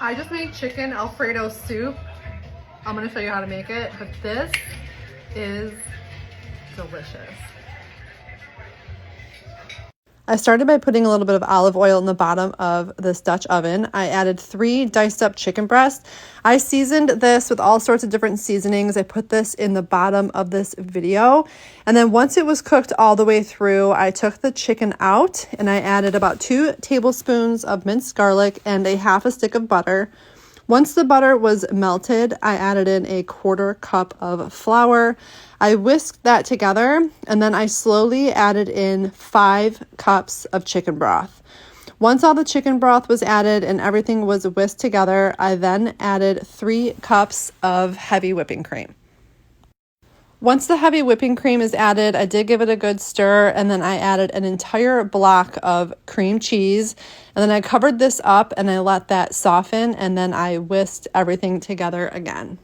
I just made chicken Alfredo soup. I'm gonna show you how to make it, but this is delicious. I started by putting a little bit of olive oil in the bottom of this Dutch oven. I added 3 diced up chicken breasts. I seasoned this with all sorts of different seasonings. I put this in the bottom of this video. And then once it was cooked all the way through, I took the chicken out and I added about 2 tablespoons of minced garlic and a half a stick of butter. Once the butter was melted, I added in a 1/4 cup of flour. I whisked that together and then I slowly added in 5 cups of chicken broth. Once all the chicken broth was added and everything was whisked together, I then added 3 cups of heavy whipping cream. Once the heavy whipping cream is added, I did give it a good stir, and then I added an entire block of cream cheese, and then I covered this up and I let that soften, and then I whisked everything together again.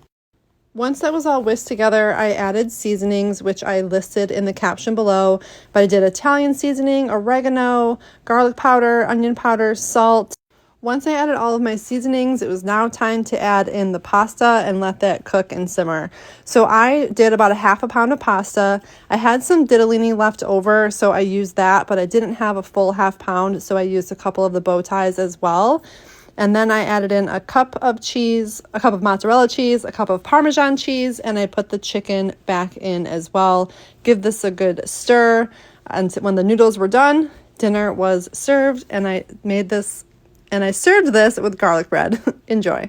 Once that was all whisked together, I added seasonings, which I listed in the caption below, but I did Italian seasoning, oregano, garlic powder, onion powder, salt. Once I added all of my seasonings, it was now time to add in the pasta and let that cook and simmer. So I did about 1/2 pound of pasta. I had some ditalini left over, so I used that, but I didn't have a full 1/2 pound, so I used a couple of the bow ties as well. And then I added in a cup of cheese, a cup of mozzarella cheese, a cup of Parmesan cheese, and I put the chicken back in as well. Give this a good stir. And when the noodles were done, dinner was served, and I served this with garlic bread. Enjoy.